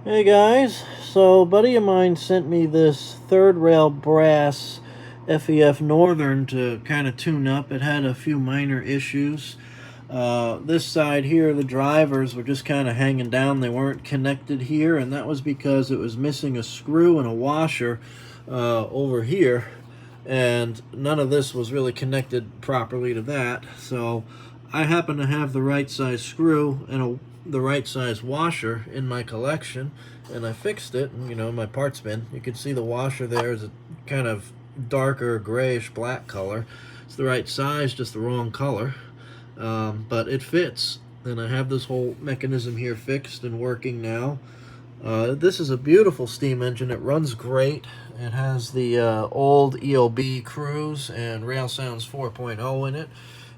Hey guys, so a buddy of mine sent me this third rail brass FEF Northern to kind of tune up. It had a few minor issues. This side here, the drivers were just kind of hanging down. They weren't connected here, and that was because it was missing a screw and a washer over here, and none of this was really connected properly to that. So I happen to have the right size screw and the right size washer in my collection, and I fixed it. And my parts bin, you can see the washer there is a kind of darker grayish black color. It's the right size, just the wrong color, but it fits, and I have this whole mechanism here fixed and working now. This is a beautiful steam engine. It runs great. It has the old EOB Cruise and Rail Sounds 4.0 in it,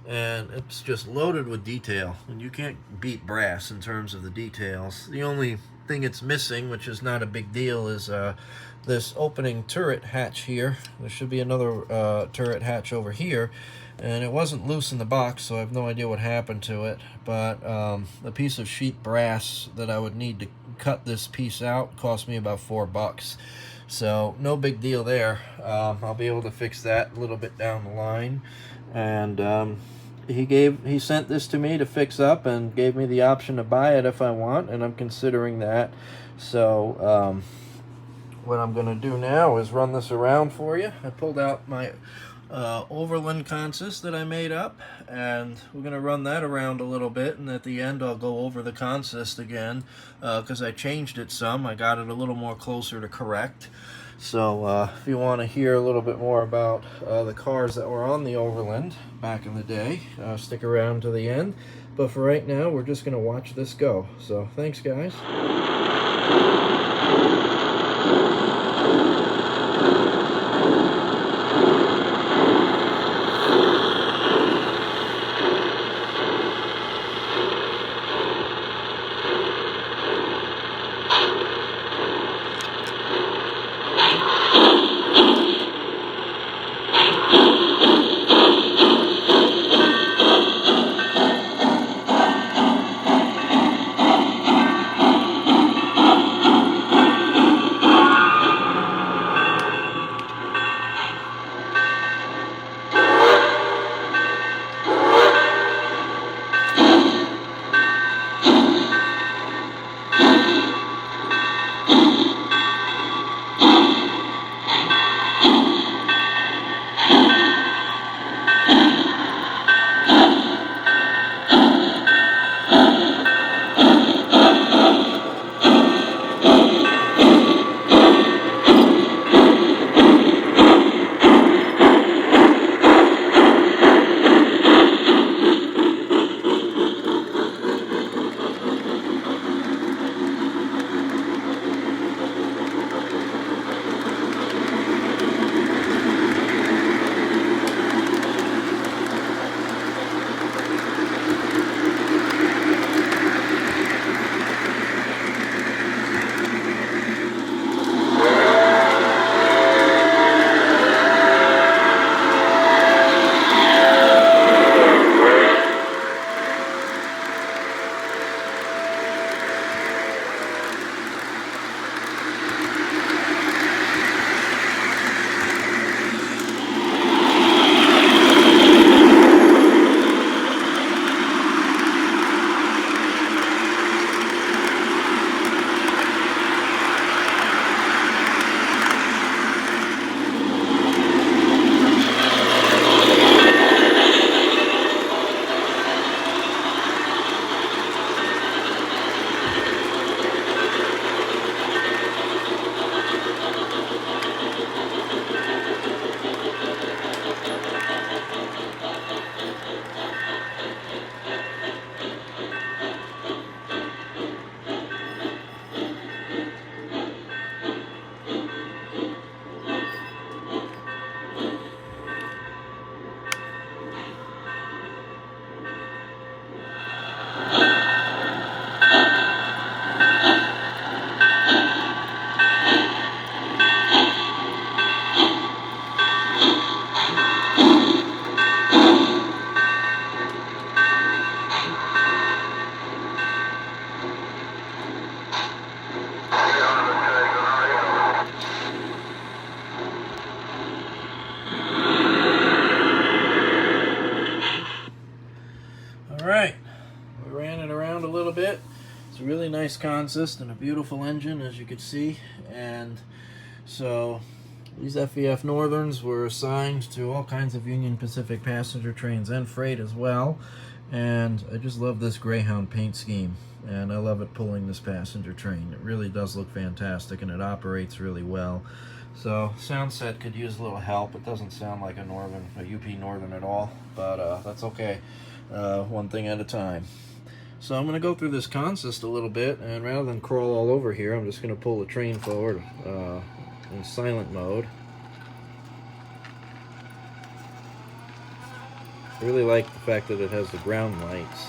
and it's just loaded with detail, and you can't beat brass in terms of the details. The only thing it's missing, which is not a big deal, is this opening turret hatch here. There should be another turret hatch over here, and it wasn't loose in the box, so I have no idea what happened to it. But the piece of sheet brass that I would need to cut this piece out cost me about $4, so no big deal there. I'll be able to fix that a little bit down the line. And he sent this to me to fix up and gave me the option to buy it if I want, and I'm considering that. So what I'm going to do now is run this around for you. I pulled out my Overland consist that I made up, and we're going to run that around a little bit, and at the end I'll go over the consist again, because I changed it some. I got it a little more closer to correct. So if you want to hear a little bit more about the cars that were on the Overland back in the day, stick around to the end. But for right now, we're just going to watch this go. So thanks, guys. It's a really nice consist and a beautiful engine, as you can see. And so these FEF Northerns were assigned to all kinds of Union Pacific passenger trains and freight as well. And I just love this Greyhound paint scheme, and I love it pulling this passenger train. It really does look fantastic, and it operates really well. So sound set could use a little help. It doesn't sound like a UP Northern at all, but that's okay. One thing at a time. So I'm going to go through this consist a little bit, and rather than crawl all over here, I'm just going to pull the train forward in silent mode. I really like the fact that it has the ground lights.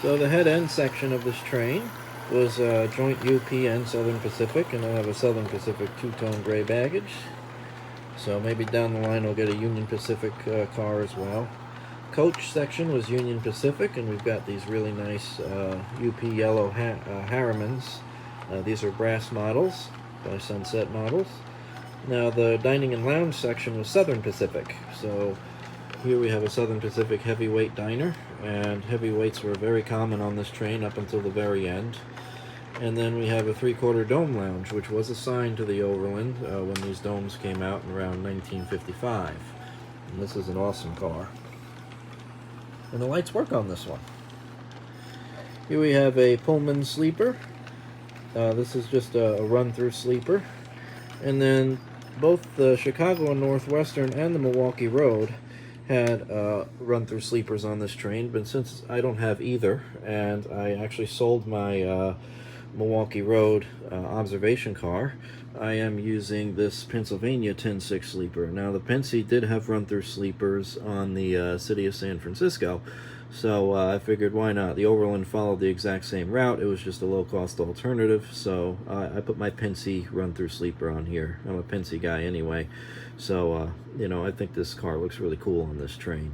So the head-end section of this train was joint UP and Southern Pacific, and I have a Southern Pacific two-tone gray baggage. So maybe down the line we'll get a Union Pacific car as well. Coach section was Union Pacific, and we've got these really nice UP yellow Harrimans. These are brass models by Sunset Models. Now the dining and lounge section was Southern Pacific. So here we have a Southern Pacific heavyweight diner, and heavyweights were very common on this train up until the very end. And then we have a 3/4 dome lounge, which was assigned to the Overland when these domes came out in around 1955. And this is an awesome car. And the lights work on this one. Here we have a Pullman sleeper. This is just a run-through sleeper. And then both the Chicago and Northwestern and the Milwaukee Road had run-through sleepers on this train, but since I don't have either, and I actually sold my Milwaukee Road observation car, I am using this Pennsylvania 10-6 sleeper. Now the Pennsy did have run-through sleepers on the city of San Francisco, so I figured why not. The Overland followed the exact same route. It was just a low-cost alternative, so I put my Pennsy run-through sleeper on here. I'm a Pennsy guy anyway, so you know, I think this car looks really cool on this train.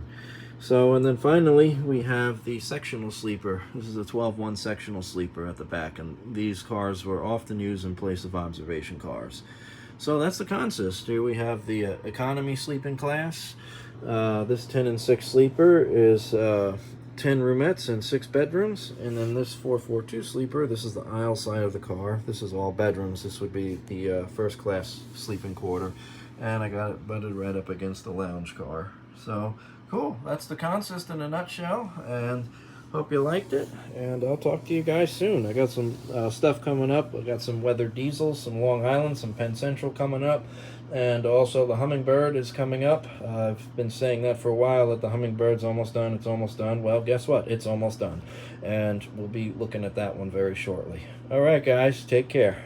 So, and then finally we have the sectional sleeper. This is a 12-1 sectional sleeper at the back, and these cars were often used in place of observation cars. So that's the consist. Here we have the economy sleeping class. This 10 and 6 sleeper is 10 roomettes and 6 bedrooms, and then this 442 sleeper, this is the aisle side of the car. This is all bedrooms. This would be the first class sleeping quarter, and I got it butted right up against the lounge car. So cool, that's the consist in a nutshell, and hope you liked it, and I'll talk to you guys soon. I got some stuff coming up. I got some weathered diesels, some Long Island, some Penn Central coming up, and also the Hummingbird is coming up. I've been saying that for a while, that the Hummingbird's almost done, it's almost done. Well, guess what? It's almost done, and we'll be looking at that one very shortly. All right, guys, take care.